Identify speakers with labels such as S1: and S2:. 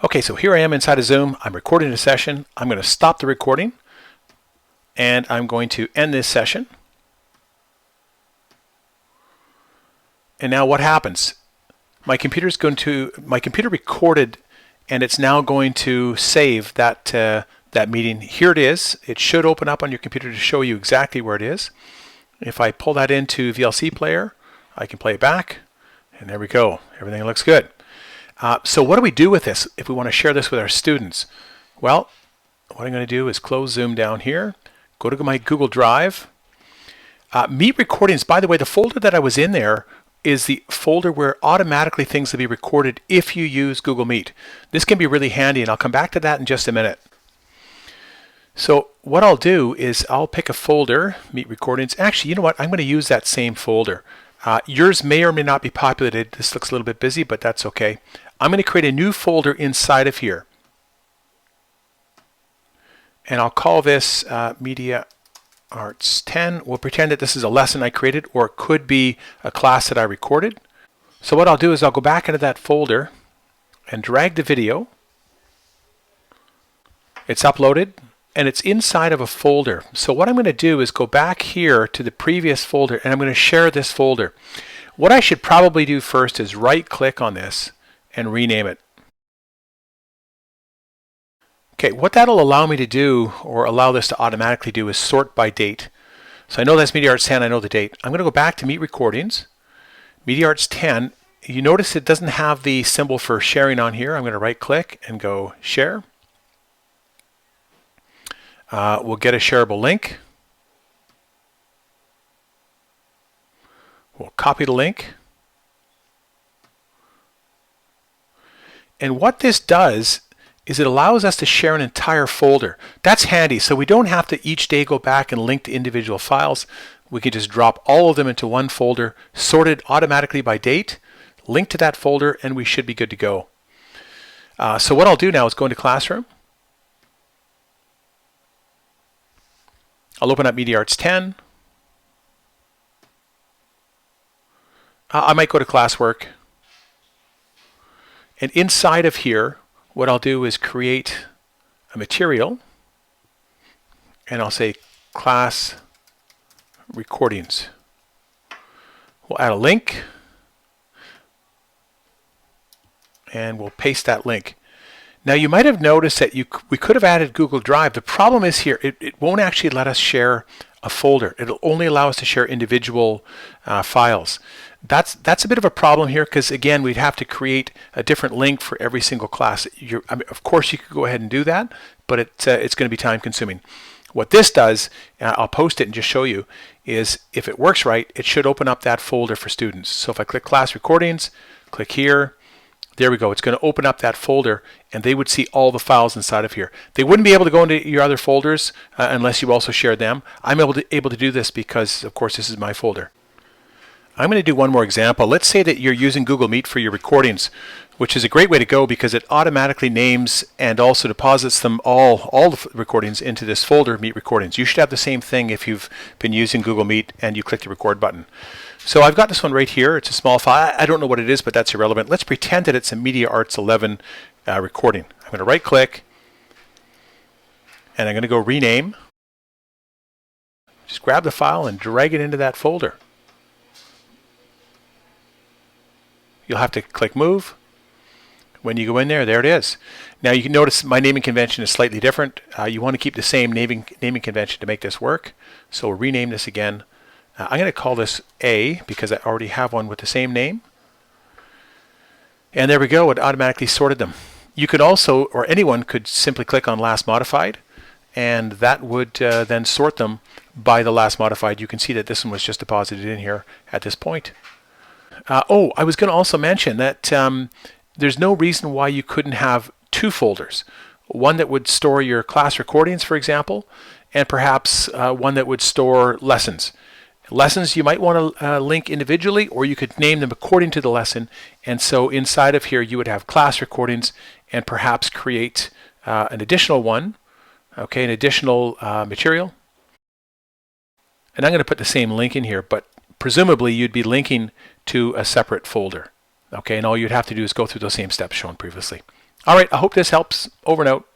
S1: Okay, so here I am inside of Zoom. I'm recording a session. I'm going to stop the recording and I'm going to end this session. And now what happens? My computer recorded, and it's now going to save that meeting. Here it is. It should open up on your computer to show you exactly where it is. If I pull that into VLC player, I can play it back, and there we go. Everything looks good. So what do we do with this if we want to share this with our students? Well, what I'm going to do is close Zoom down here, go to my Google Drive. Meet recordings, by the way, the folder that I was in there is the folder where automatically things will be recorded if you use Google Meet. This can be really handy, and I'll come back to that in just a minute. So what I'll do is I'll pick a folder, Meet Recordings. Actually, you know what? I'm going to use that same folder. Yours may or may not be populated. This looks a little bit busy, but that's okay. I'm going to create a new folder inside of here. And I'll call this Media Arts 10. We'll pretend that this is a lesson I created, or it could be a class that I recorded. So what I'll do is I'll go back into that folder and drag the video. It's uploaded and it's inside of a folder. So what I'm going to do is go back here to the previous folder and I'm going to share this folder. What I should probably do first is right click on this and rename it. Okay, what that'll allow me to do, or allow this to automatically do, is sort by date. So I know that's Media Arts 10, I know the date. I'm going to go back to Meet Recordings, Media Arts 10. You notice it doesn't have the symbol for sharing on here. I'm going to right click and go share. We'll get a shareable link. We'll copy the link. And what this does is it allows us to share an entire folder. That's handy, so we don't have to each day go back and link to individual files. We can just drop all of them into one folder, sorted automatically by date, link to that folder, and we should be good to go. So what I'll do now is go into Classroom. I'll open up Media Arts 10. I might go to Classwork. And inside of here, what I'll do is create a material, and I'll say Class Recordings. We'll add a link, and we'll paste that link. Now you might have noticed that we could have added Google Drive. The problem is here, it won't actually let us share a folder. It'll only allow us to share individual files. That's a bit of a problem here, because again, we'd have to create a different link for every single class. I mean, of course you could go ahead and do that, but it's going to be time consuming. What this does, I'll post it and just show you, is if it works right, it should open up that folder for students. So if I click Class Recordings, click here, there we go. It's going to open up that folder, and they would see all the files inside of here. They wouldn't be able to go into your other folders unless you also share them. I'm able to do this because, of course, this is my folder. I'm going to do one more example. Let's say that you're using Google Meet for your recordings, which is a great way to go because it automatically names and also deposits them all the recordings into this folder, Meet Recordings. You should have the same thing if you've been using Google Meet and you click the record button. So I've got this one right here. It's a small file. I don't know what it is, but that's irrelevant. Let's pretend that it's a Media Arts 11 recording. I'm going to right click and I'm going to go rename. Just grab the file and drag it into that folder. You'll have to click move. When you go in there, there it is. Now you can notice my naming convention is slightly different. You want to keep the same naming convention to make this work. So we'll rename this again. I'm going to call this A because I already have one with the same name. And there we go. It automatically sorted them. You could also, or anyone could simply click on last modified, and that would then sort them by the last modified. You can see that this one was just deposited in here at this point. I was going to also mention that there's no reason why you couldn't have two folders. One that would store your class recordings, for example, and perhaps one that would store lessons. Lessons you might want to link individually, or you could name them according to the lesson. And so inside of here, you would have class recordings and perhaps create an additional one, okay, an additional material. And I'm going to put the same link in here, but presumably you'd be linking to a separate folder. Okay, and all you'd have to do is go through those same steps shown previously. All right, I hope this helps. Over and out.